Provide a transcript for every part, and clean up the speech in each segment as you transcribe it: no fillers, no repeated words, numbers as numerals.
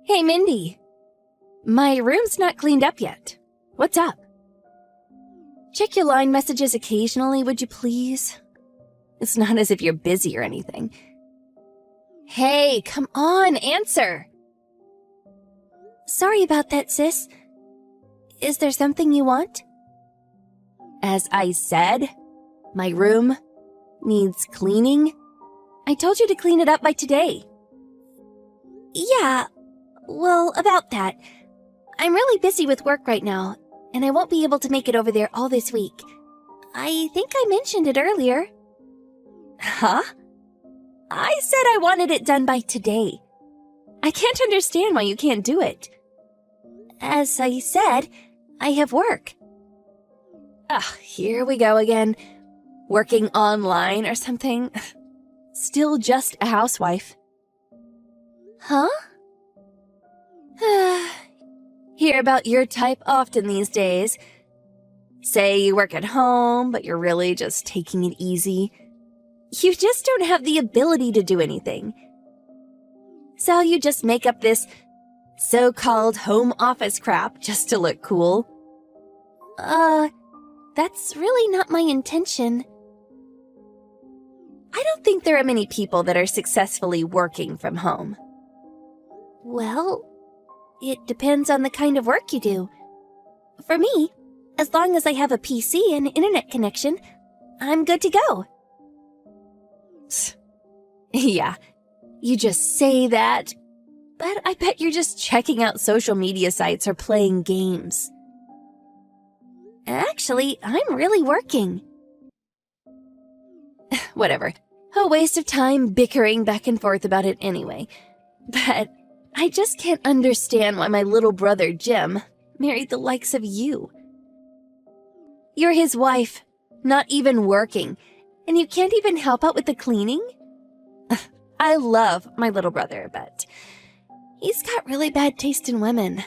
Hey, Mindy. My room's not cleaned up yet. What's up? Check your line messages occasionally, would you please? It's not as if you're busy or anything. Hey, come on, answer! Sorry about that, sis. Is there something you want? As I said, my room needs cleaning. I told you to clean it up by today. Yeah, well, about that. I'm really busy with work right now, and I won't be able to make it over there all this week. I think I mentioned it earlier. Huh? I said I wanted it done by today. I can't understand why you can't do it. As I said, I have work. Here we go again. Working online or something. Still just a housewife. Huh? Hear about your type often these days. Say you work at home, but you're really just taking it easy. You just don't have the ability to do anything. So you just make up this so-called home office crap just to look cool. That's really not my intention. I don't think there are many people that are successfully working from home. Well, it depends on the kind of work you do. For me, as long as I have a PC and internet connection, I'm good to go. Yeah, you just say that, but I bet you're just checking out social media sites or playing games. Actually, I'm really working. Whatever. A waste of time bickering back and forth about it anyway. But I just can't understand why my little brother, Jim, married the likes of you. You're his wife, not even working, and you can't even help out with the cleaning? I love my little brother, but he's got really bad taste in women.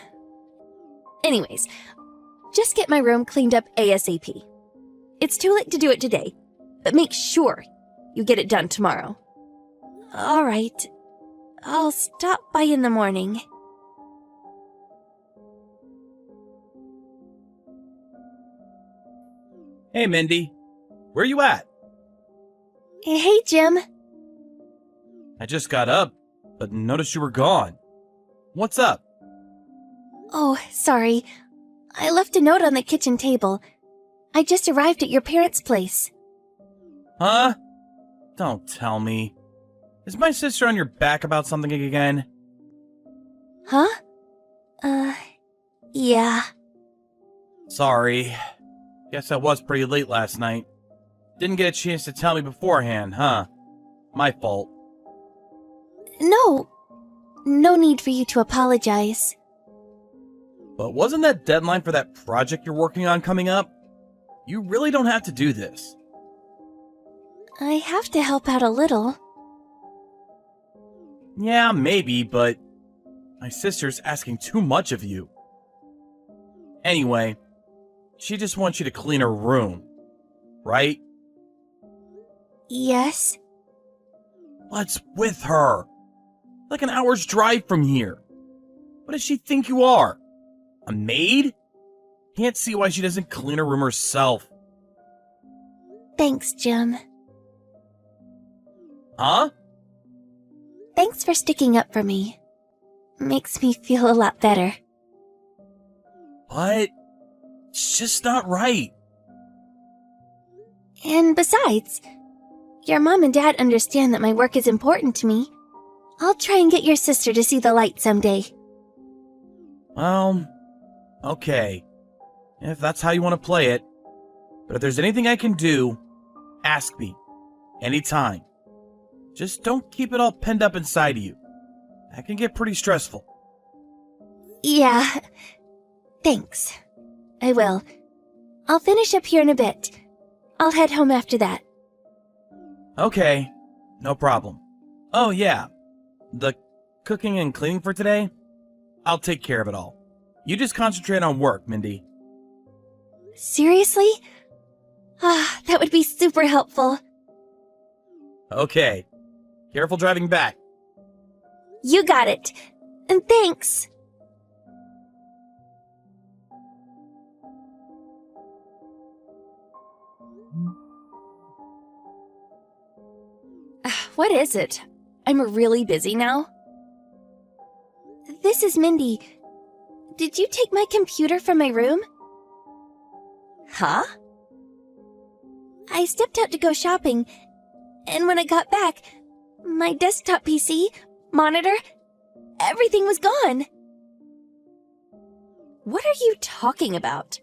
Anyways, just get my room cleaned up ASAP. It's too late to do it today, but make sure you get it done tomorrow. All right. I'll stop by in the morning. Hey, Mindy. Where you at? Hey, Jim. I just got up, but noticed you were gone. What's up? Oh, sorry. I left a note on the kitchen table. I just arrived at your parents' place. Huh? Don't tell me. Is my sister on your back about something again? Huh? Yeah. Sorry. Guess I was pretty late last night. Didn't get a chance to tell me beforehand, huh? My fault. No need for you to apologize. But wasn't that deadline for that project you're working on coming up? You really don't have to do this. I have to help out a little. Yeah, maybe, but my sister's asking too much of you. Anyway, she just wants you to clean her room, right? Yes. What's with her? Like an hour's drive from here. What does she think you are? A maid? Can't see why she doesn't clean her room herself. Thanks, Jim. Huh? Thanks for sticking up for me. Makes me feel a lot better. But it's just not right. And besides, your mom and dad understand that my work is important to me. I'll try and get your sister to see the light someday. Well, okay. If that's how you want to play it. But if there's anything I can do, ask me. Anytime. Just don't keep it all penned up inside of you. That can get pretty stressful. Yeah. Thanks. I will. I'll finish up here in a bit. I'll head home after that. Okay. No problem. Oh, yeah. The cooking and cleaning for today? I'll take care of it all. You just concentrate on work, Mindy. Seriously? That would be super helpful. Okay. Careful driving back. You got it. And thanks. What is it? I'm really busy now. This is Mindy. Did you take my computer from my room? Huh? I stepped out to go shopping, and when I got back, my desktop PC, monitor, everything was gone. What are you talking about?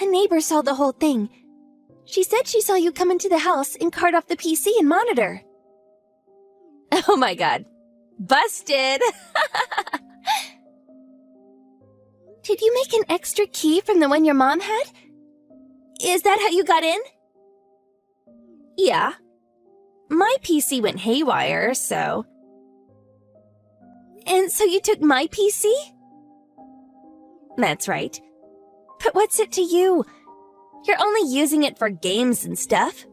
A neighbor saw the whole thing. She said she saw you come into the house and cart off the PC and monitor. Oh my god. Busted! Did you make an extra key from the one your mom had? Is that how you got in? Yeah. My PC went haywire, so... And so you took my PC? That's right. But what's it to you? You're only using it for games and stuff.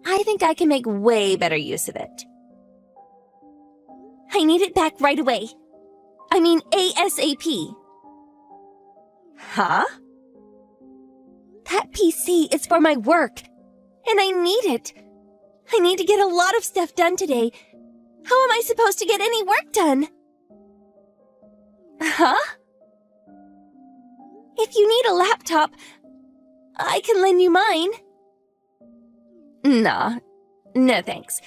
I think I can make way better use of it. I need it back right away. I mean ASAP. Huh? That PC is for my work, and I need it. I need to get a lot of stuff done today. How am I supposed to get any work done? Huh? If you need a laptop, I can lend you mine. Nah, no thanks.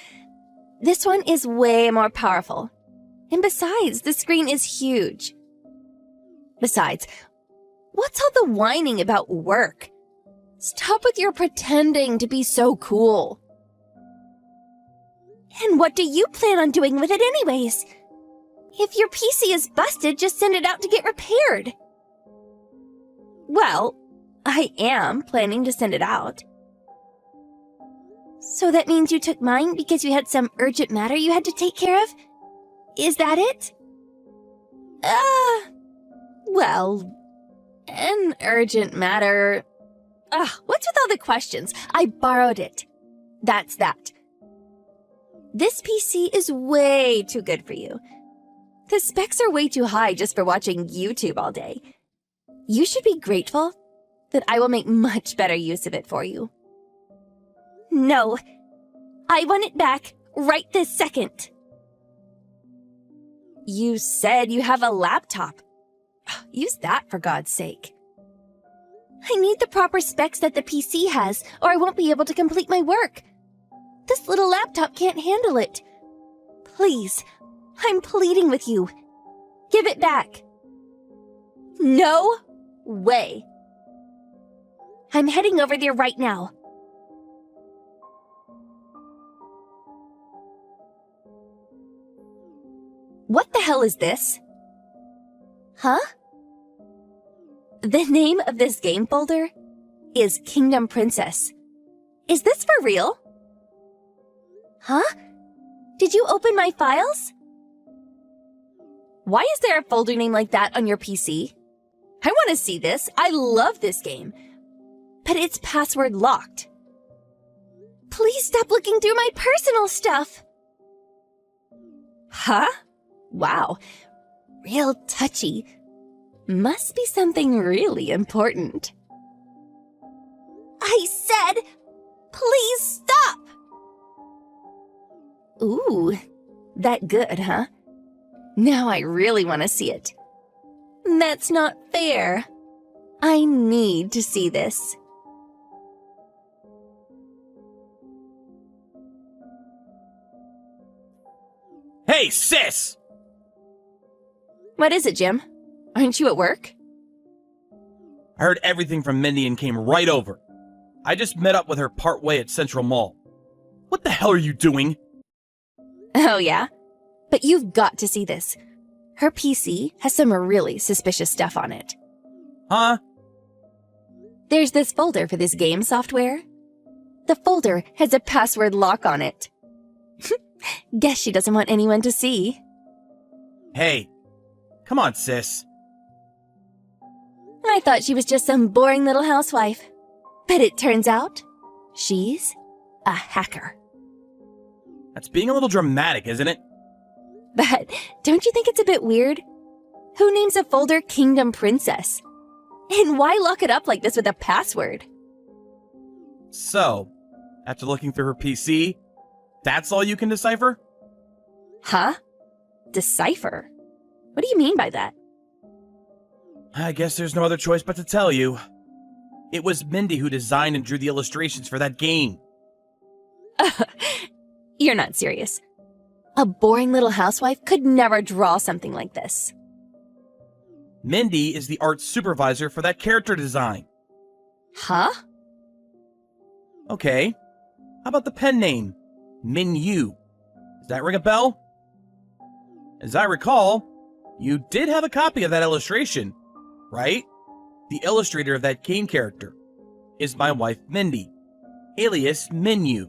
This one is way more powerful. And besides, the screen is huge. Besides, what's all the whining about work? Stop with your pretending to be so cool. And what do you plan on doing with it anyways? If your PC is busted, just send it out to get repaired. Well, I am planning to send it out. So that means you took mine because you had some urgent matter you had to take care of? Is that it? Well, an urgent matter... what's with all the questions? I borrowed it. That's that. This PC is way too good for you. The specs are way too high just for watching YouTube all day. You should be grateful that I will make much better use of it for you. No. I want it back right this second. You said you have a laptop. Use that for God's sake. I need the proper specs that the PC has, or I won't be able to complete my work. This little laptop can't handle it. Please, I'm pleading with you. Give it back. No way. I'm heading over there right now. What the hell is this? Huh? The name of this game folder is Kingdom Princess. Is this for real? Huh? Did you open my files? Why is there a folder name like that on your PC? I want to see this. I love this game. But it's password locked. Please stop looking through my personal stuff. Huh? Wow. Real touchy. Must be something really important. I said, please stop! Ooh, that good, huh? Now I really want to see it. That's not fair. I need to see this. Hey, sis! What is it, Jim? Aren't you at work? I heard everything from Mindy and came right over. I just met up with her partway at Central Mall. What the hell are you doing? Oh, yeah? But you've got to see this. Her PC has some really suspicious stuff on it. Huh? There's this folder for this game software. The folder has a password lock on it. Guess she doesn't want anyone to see. Hey, come on, sis. I thought she was just some boring little housewife. But it turns out, she's a hacker. That's being a little dramatic, isn't it? But don't you think it's a bit weird? Who names a folder Kingdom Princess? And why lock it up like this with a password? So, after looking through her PC, that's all you can decipher? Huh? Decipher? What do you mean by that? I guess there's no other choice but to tell you. It was Mindy who designed and drew the illustrations for that game. You're not serious. A boring little housewife could never draw something like this. Mindy is the art supervisor for that character design. Huh? Okay. How about the pen name? Minyu. Does that ring a bell? As I recall, you did have a copy of that illustration, right? The illustrator of that game character is my wife Mindy, alias Minyu.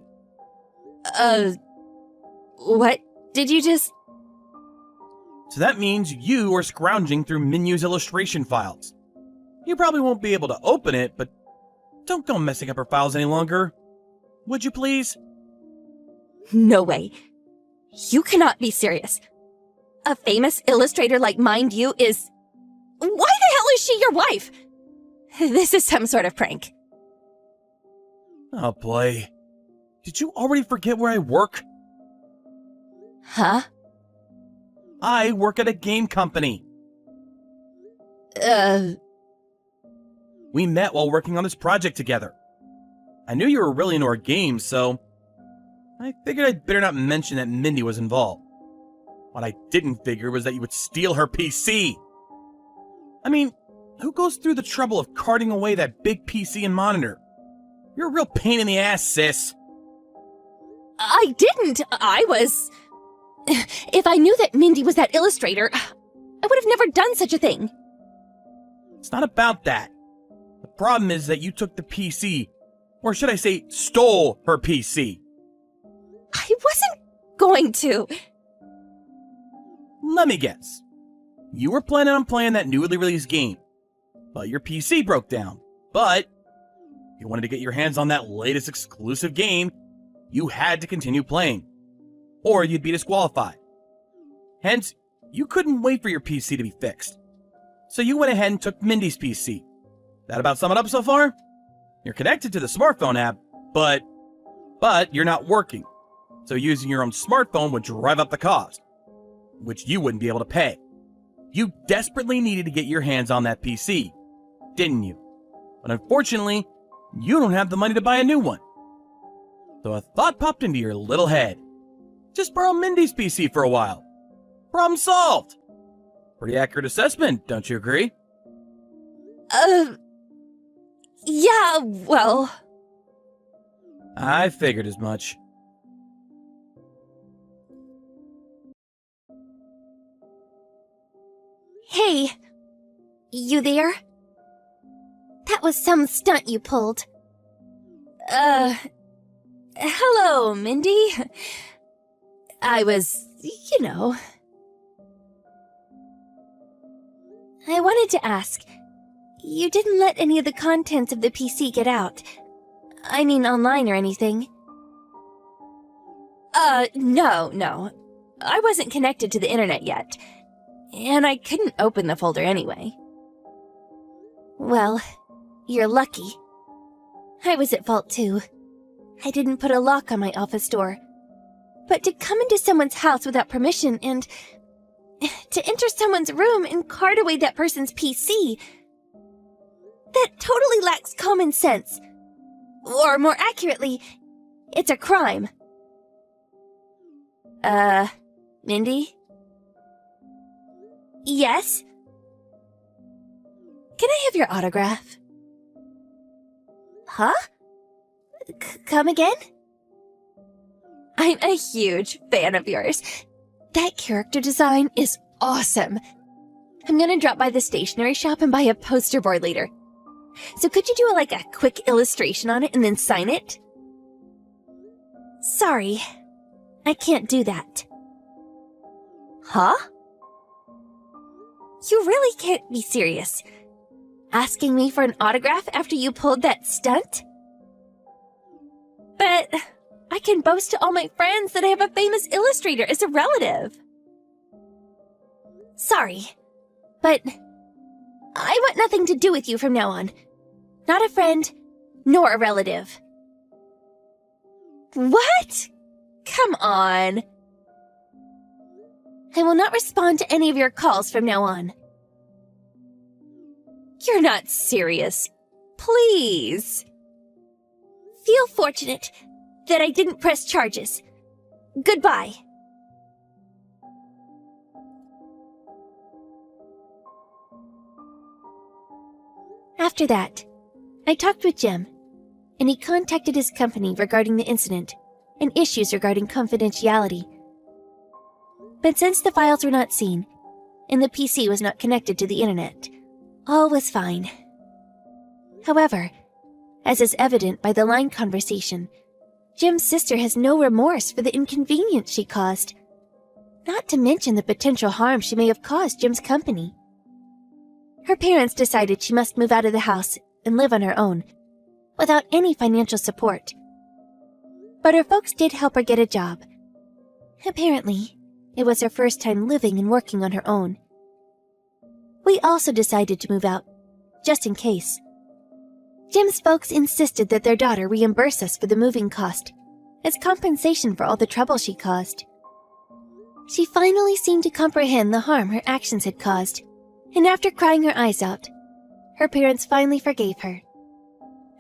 What did you just... So that means you are scrounging through Minyu's illustration files. You probably won't be able to open it, but don't go messing up her files any longer. Would you please? No way. You cannot be serious. A famous illustrator like Mind You is... Why the hell is she your wife? This is some sort of prank. Oh boy. Did you already forget where I work? Huh? I work at a game company. We met while working on this project together. I knew you were really into our games, so I figured I'd better not mention that Mindy was involved. What I didn't figure was that you would steal her PC. I mean, who goes through the trouble of carting away that big PC and monitor? You're a real pain in the ass, sis. I didn't. I was... If I knew that Mindy was that illustrator, I would have never done such a thing. It's not about that. The problem is that you took the PC, or should I say, stole her PC. I wasn't going to. Let me guess. You were planning on playing that newly released game, but your PC broke down. But if you wanted to get your hands on that latest exclusive game, you had to continue playing, or you'd be disqualified. Hence, you couldn't wait for your PC to be fixed. So you went ahead and took Mindy's PC. That about sum it up so far? You're connected to the smartphone app, but you're not working. So using your own smartphone would drive up the cost, which you wouldn't be able to pay. You desperately needed to get your hands on that PC, didn't you? But unfortunately, you don't have the money to buy a new one. So a thought popped into your little head. Just borrow Mindy's PC for a while. Problem solved. Pretty accurate assessment, don't you agree? Yeah, well... I figured as much. Hey, you there? That was some stunt you pulled. Hello, Mindy. I was, I wanted to ask, you didn't let any of the contents of the PC get out. I mean, online or anything. No. I wasn't connected to the internet yet. And I couldn't open the folder anyway. Well, you're lucky. I was at fault too. I didn't put a lock on my office door. But to come into someone's house without permission and to enter someone's room and cart away that person's PC, that totally lacks common sense. Or more accurately, it's a crime. Mindy? Yes? Can I have your autograph? Huh? Come again? I'm a huge fan of yours. That character design is awesome. I'm gonna drop by the stationery shop and buy a poster board later. So could you do a quick illustration on it and then sign it? Sorry, I can't do that. Huh? You really can't be serious. Asking me for an autograph after you pulled that stunt? But I can boast to all my friends that I have a famous illustrator as a relative. Sorry, but I want nothing to do with you from now on. Not a friend, nor a relative. What? Come on. I will not respond to any of your calls from now on. You're not serious. Please. Feel fortunate that I didn't press charges. Goodbye. After that, I talked with Jim, and he contacted his company regarding the incident and issues regarding confidentiality. But since the files were not seen, and the PC was not connected to the internet, all was fine. However, as is evident by the line conversation, Jim's sister has no remorse for the inconvenience she caused, not to mention the potential harm she may have caused Jim's company. Her parents decided she must move out of the house and live on her own, without any financial support. But her folks did help her get a job. Apparently, it was her first time living and working on her own. We also decided to move out, just in case. Jim's folks insisted that their daughter reimburse us for the moving cost, as compensation for all the trouble she caused. She finally seemed to comprehend the harm her actions had caused, and after crying her eyes out, her parents finally forgave her.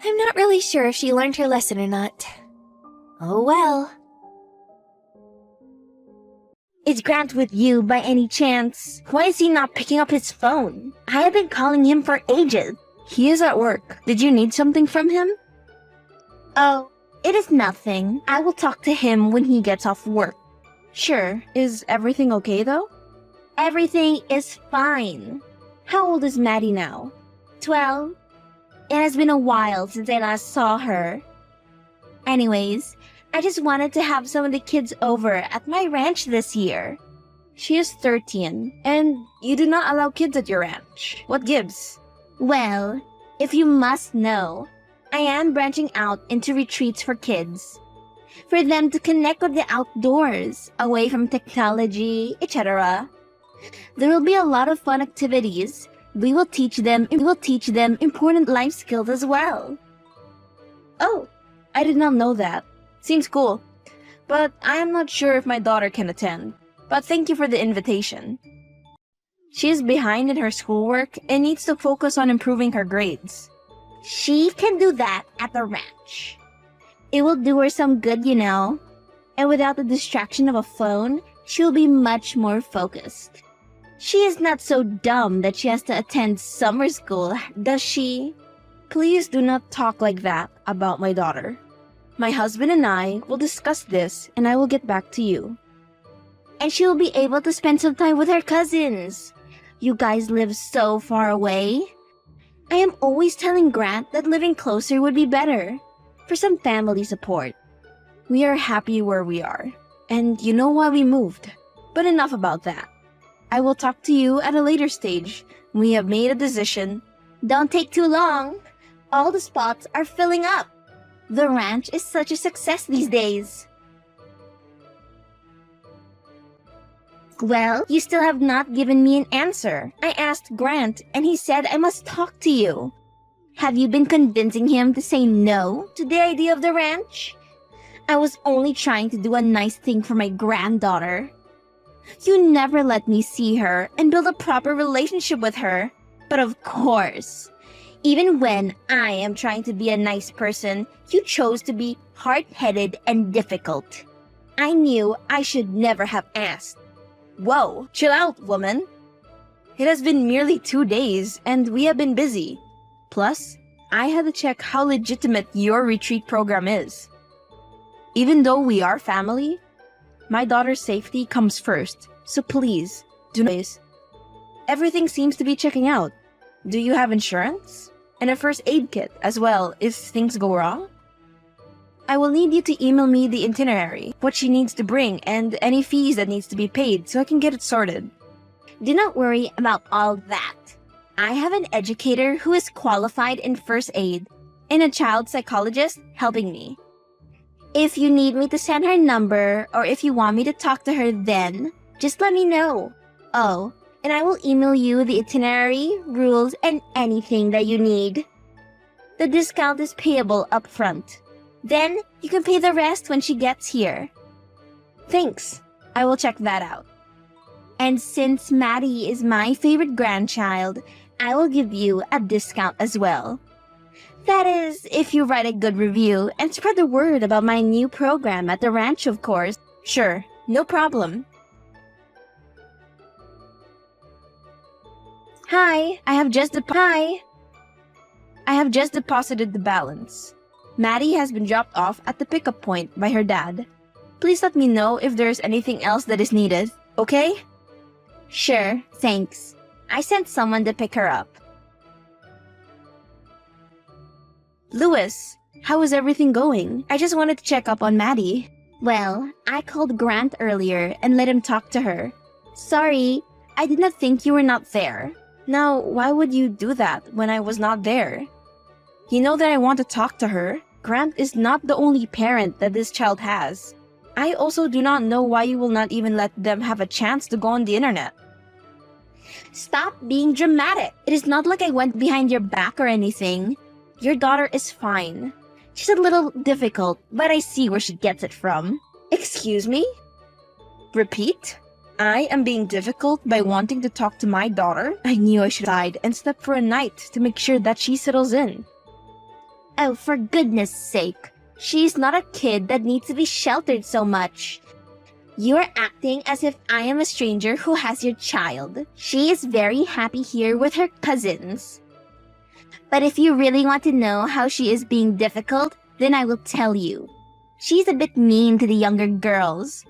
I'm not really sure if she learned her lesson or not. Oh well. Is Grant with you by any chance? Why is he not picking up his phone? I have been calling him for ages. He is at work. Did you need something from him? Oh, it is nothing. I will talk to him when he gets off work. Sure. Is everything okay though? Everything is fine. How old is Maddie now? 12. It has been a while since I last saw her. Anyways, I just wanted to have some of the kids over at my ranch this year. She is 13, and you do not allow kids at your ranch. What gives? Well, if you must know, I am branching out into retreats for kids. For them to connect with the outdoors, away from technology, etc. There will be a lot of fun activities. We will teach them important life skills as well. Oh, I did not know that. Seems cool. But I am not sure if my daughter can attend. But thank you for the invitation. She is behind in her schoolwork and needs to focus on improving her grades. She can do that at the ranch. It will do her some good, you know. And without the distraction of a phone, she'll be much more focused. She is not so dumb that she has to attend summer school, does she? Please do not talk like that about my daughter. My husband and I will discuss this and I will get back to you. And she will be able to spend some time with her cousins. You guys live so far away. I am always telling Grant that living closer would be better, for some family support. We are happy where we are, and you know why we moved. But enough about that. I will talk to you at a later stage. We have made a decision. Don't take too long. All the spots are filling up. The ranch is such a success these days. Well, you still have not given me an answer. I asked Grant, and he said I must talk to you. Have you been convincing him to say no to the idea of the ranch? I was only trying to do a nice thing for my granddaughter. You never let me see her and build a proper relationship with her. But of course, even when I am trying to be a nice person, you chose to be hard-headed and difficult. I knew I should never have asked. Whoa, chill out, woman. It has been merely 2 days and we have been busy. Plus, I had to check how legitimate your retreat program is. Even though we are family, my daughter's safety comes first, so please, do not. Everything seems to be checking out. Do you have insurance? And a first aid kit as well if things go wrong? I will need you to email me the itinerary, what she needs to bring, and any fees that needs to be paid so I can get it sorted. Do not worry about all that. I have an educator who is qualified in first aid and a child psychologist helping me. If you need me to send her number or if you want me to talk to her then, just let me know. Oh, and I will email you the itinerary, rules, and anything that you need. The discount is payable upfront. Then you can pay the rest when she gets here. Thanks. I will check that out. And since Maddie is my favorite grandchild, I will give you a discount as well. That is, if you write a good review and spread the word about my new program at the ranch, of course. Sure, no problem. Hi, I have just deposited the balance. Maddie has been dropped off at the pickup point by her dad. Please let me know if there's anything else that is needed, okay? Sure, thanks. I sent someone to pick her up. Louis, how is everything going? I just wanted to check up on Maddie. Well, I called Grant earlier and let him talk to her. Sorry, I did not think you were not there. Now, why would you do that when I was not there? You know that I want to talk to her. Grant is not the only parent that this child has. I also do not know why you will not even let them have a chance to go on the internet. Stop being dramatic. It is not like I went behind your back or anything. Your daughter is fine. She's a little difficult, but I see where she gets it from. Excuse me? Repeat? I am being difficult by wanting to talk to my daughter? I knew I should hide and step for a night to make sure that she settles in. Oh, for goodness sake. She's not a kid that needs to be sheltered so much. You are acting as if I am a stranger who has your child. She is very happy here with her cousins. But if you really want to know how she is being difficult, then I will tell you. She's a bit mean to the younger girls.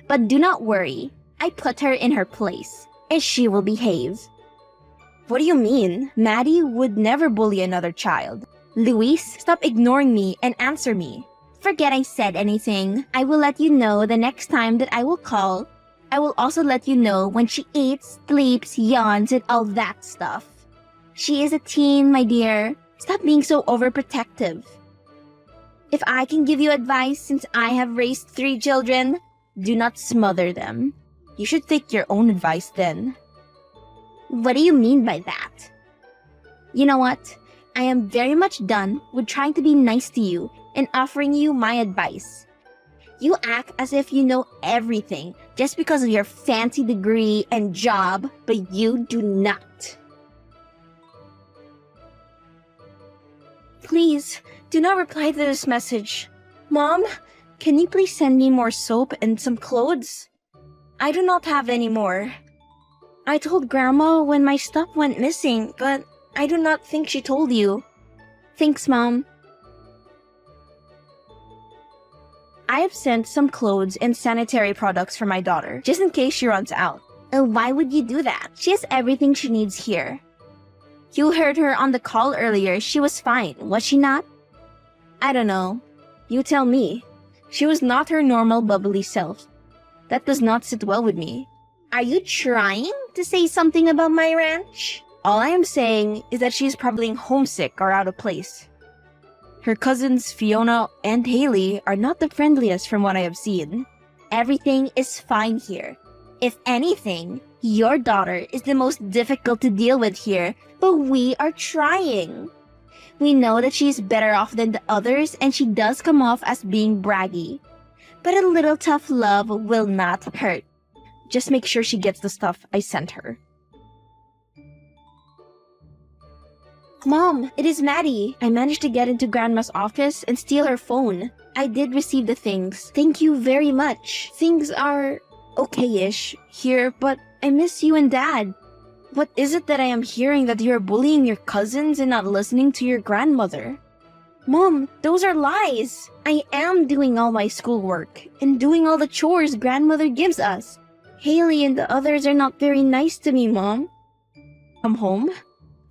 But do not worry, I put her in her place, and she will behave. What do you mean? Maddie would never bully another child. Luis, Stop ignoring me and answer me. forget I said anything. I will let you know the next time that I will call. I will also let you know when she eats, sleeps, yawns, and all that stuff. She is a teen, my dear. Stop being so overprotective. If I can give you advice since I have raised 3 children, do not smother them. You should take your own advice then. What do you mean by that? You know what? I am very much done with trying to be nice to you and offering you my advice. You act as if you know everything just because of your fancy degree and job, but you do not. Please, do not reply to this message. Mom, can you please send me more soap and some clothes? I do not have any more. I told Grandma when my stuff went missing, but I do not think she told you. Thanks, Mom. I have sent some clothes and sanitary products for my daughter, just in case she runs out. Why would you do that? She has everything she needs here. You heard her on the call earlier. She was fine, was she not? I don't know. You tell me. She was not her normal bubbly self. That does not sit well with me. Are you trying to say something about my ranch? All I am saying is that she is probably homesick or out of place. Her cousins Fiona and Haley are not the friendliest from what I have seen. Everything is fine here. If anything, your daughter is the most difficult to deal with here, but we are trying. We know that she's better off than the others and she does come off as being braggy. But a little tough love will not hurt. Just make sure she gets the stuff I sent her. Mom, it is Maddie. I managed to get into Grandma's office and steal her phone. I did receive the things. Thank you very much. Things are okay-ish here, but I miss you and Dad. What is it that I am hearing that you are bullying your cousins and not listening to your grandmother? Mom, those are lies. I am doing all my schoolwork and doing all the chores Grandmother gives us. Haley and the others are not very nice to me, Mom. Come home?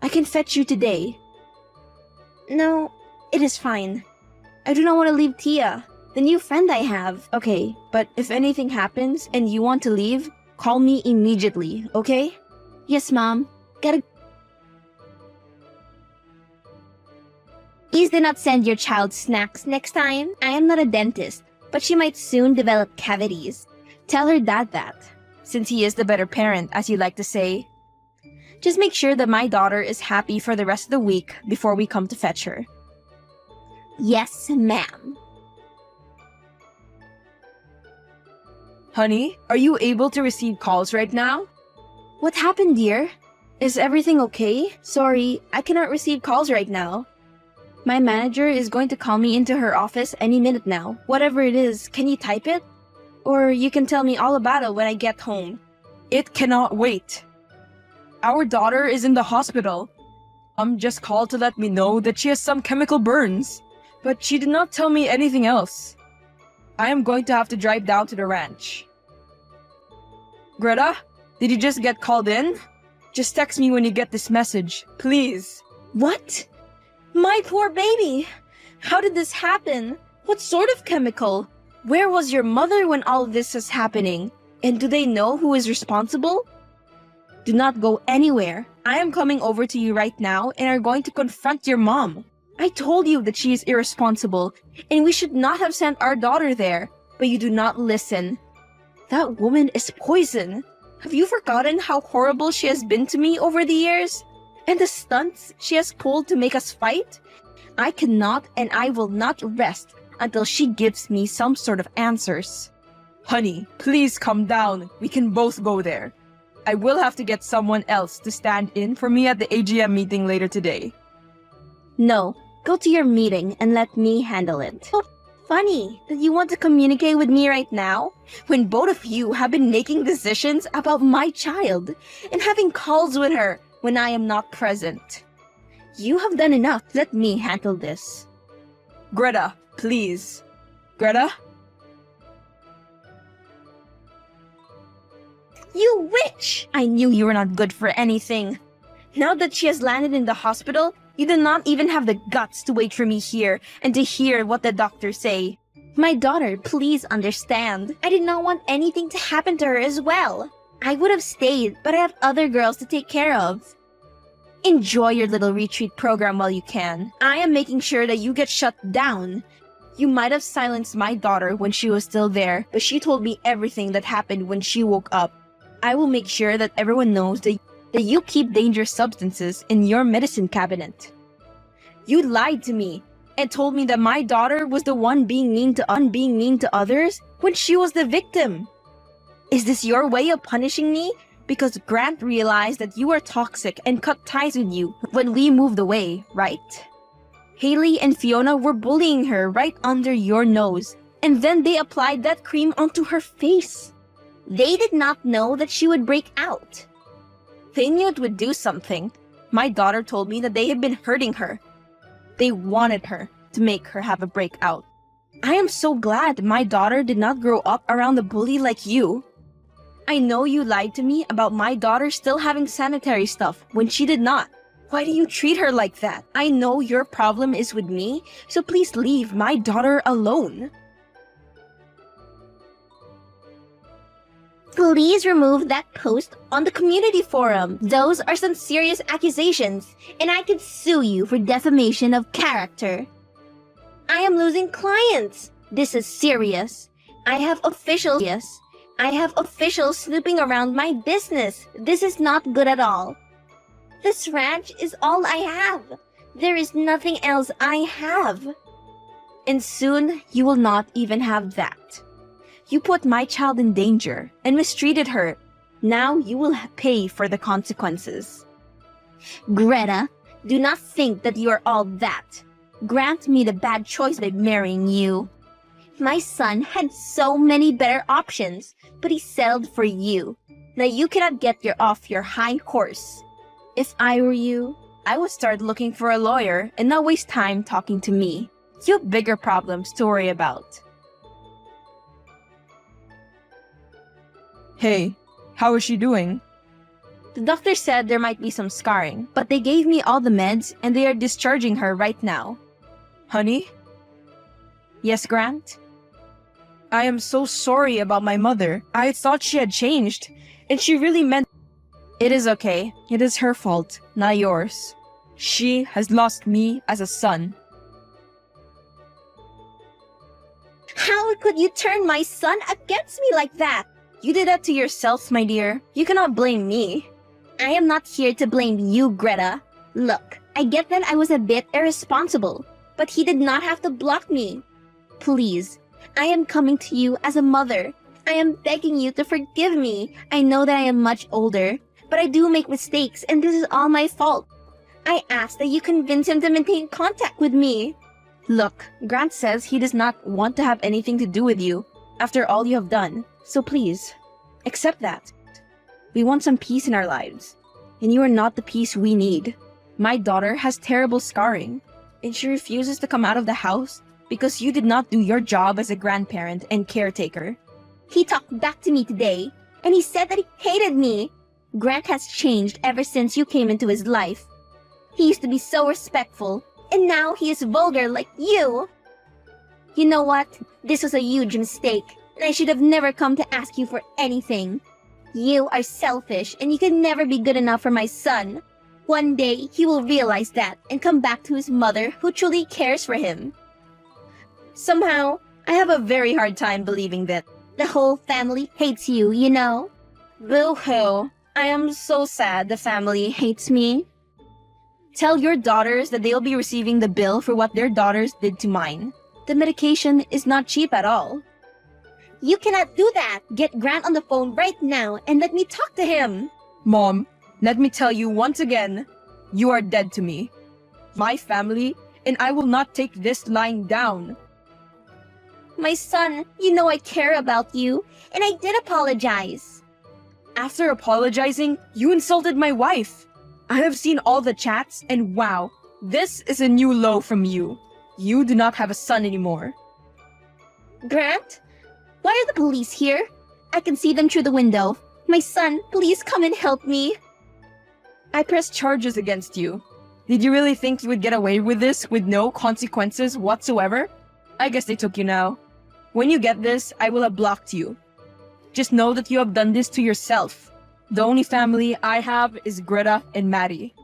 I can fetch you today. No, it is fine. I do not want to leave Tia, the new friend I have. Okay, but if anything happens and you want to leave, call me immediately, okay? Yes, Mom. Please do not send your child snacks next time. I am not a dentist, but she might soon develop cavities. Tell her Dad that. since he is the better parent, as you like to say. Just make sure that my daughter is happy for the rest of the week before we come to fetch her. Yes, ma'am. Honey, are you able to receive calls right now? What happened, dear? Is everything okay? Sorry, I cannot receive calls right now. My manager is going to call me into her office any minute now. Whatever it is, can you type it? Or you can tell me all about it when I get home. It cannot wait. Our daughter is in the hospital. Just called to let me know that she has some chemical burns, but she did not tell me anything else. I am going to have to drive down to the ranch. Greta, did you just get called in? Just text me when you get this message, please. What? My poor baby! How did this happen? What sort of chemical? Where was your mother when all this is happening? And do they know who is responsible? Do not go anywhere. I am coming over to you right now and are going to confront your mom. I told you that she is irresponsible and we should not have sent our daughter there, but you do not listen. That woman is poison. Have you forgotten how horrible she has been to me over the years? And the stunts she has pulled to make us fight? I cannot and I will not rest until she gives me some sort of answers. Honey, please calm down. We can both go there. I will have to get someone else to stand in for me at the AGM meeting later today. No, go to your meeting and let me handle it. Oh, funny that you want to communicate with me right now, when both of you have been making decisions about my child and having calls with her when I am not present. You have done enough. Let me handle this. Greta, please. Greta? You witch! I knew you were not good for anything. Now that she has landed in the hospital, you do not even have the guts to wait for me here and to hear what the doctors say. My daughter, please understand. I did not want anything to happen to her as well. I would have stayed, but I have other girls to take care of. Enjoy your little retreat program while you can. I am making sure that you get shut down. You might have silenced my daughter when she was still there, but she told me everything that happened when she woke up. I will make sure that everyone knows that you keep dangerous substances in your medicine cabinet. You lied to me and told me that my daughter was the one being mean to others when she was the victim. Is this your way of punishing me? Because Grant realized that you are toxic and cut ties with you when we moved away, right? Haley and Fiona were bullying her right under your nose, and then they applied that cream onto her face. They did not know that she would break out. They knew it would do something. My daughter told me that they had been hurting her. They wanted her to make her have a breakout. I am so glad my daughter did not grow up around a bully like you. I know you lied to me about my daughter still having sanitary stuff when she did not. Why do you treat her like that? I know your problem is with me, so please leave my daughter alone. Please remove that post on the community forum. Those are some serious accusations, and I could sue you for defamation of character. I am losing clients. This is serious. I have officials snooping around my business. This is not good at all. This ranch is all I have. There is nothing else I have. And soon you will not even have that. You put my child in danger and mistreated her. Now you will pay for the consequences. Greta, do not think that you are all that. Grant made a bad choice by marrying you. My son had so many better options, but he settled for you. Now you cannot get off your high horse. If I were you, I would start looking for a lawyer and not waste time talking to me. You have bigger problems to worry about. Hey, how is she doing? The doctor said there might be some scarring, but they gave me all the meds and they are discharging her right now. Honey? Yes, Grant? I am so sorry about my mother. I thought she had changed, and she really meant... It is okay. It is her fault, not yours. She has lost me as a son. How could you turn my son against me like that? You did that to yourself, my dear. You cannot blame me. I am not here to blame you, Greta. Look, I get that I was a bit irresponsible, but he did not have to block me. Please, I am coming to you as a mother. I am begging you to forgive me. I know that I am much older, but I do make mistakes, and this is all my fault. I ask that you convince him to maintain contact with me. Look, Grant says he does not want to have anything to do with you after all you have done. So please, accept that. We want some peace in our lives, and you are not the peace we need. My daughter has terrible scarring, and she refuses to come out of the house because you did not do your job as a grandparent and caretaker. He talked back to me today, and he said that he hated me. Grant has changed ever since you came into his life. He used to be so respectful, and now he is vulgar like you. You know what? This was a huge mistake, and I should have never come to ask you for anything. You are selfish, and you can never be good enough for my son. One day, he will realize that and come back to his mother who truly cares for him. Somehow, I have a very hard time believing that. The whole family hates you, you know? Boo-hoo. I am so sad the family hates me. Tell your daughters that they'll be receiving the bill for what their daughters did to mine. The medication is not cheap at all. You cannot do that! Get Grant on the phone right now and let me talk to him! Mom, let me tell you once again, you are dead to me. My family, and I will not take this lying down. My son, you know I care about you, and I did apologize. After apologizing, you insulted my wife. I have seen all the chats, and wow, this is a new low from you. You do not have a son anymore. Grant? Why are the police here? I can see them through the window. My son, please come and help me. I pressed charges against you. Did you really think you would get away with this with no consequences whatsoever? I guess they took you now. When you get this, I will have blocked you. Just know that you have done this to yourself. The only family I have is Greta and Maddie.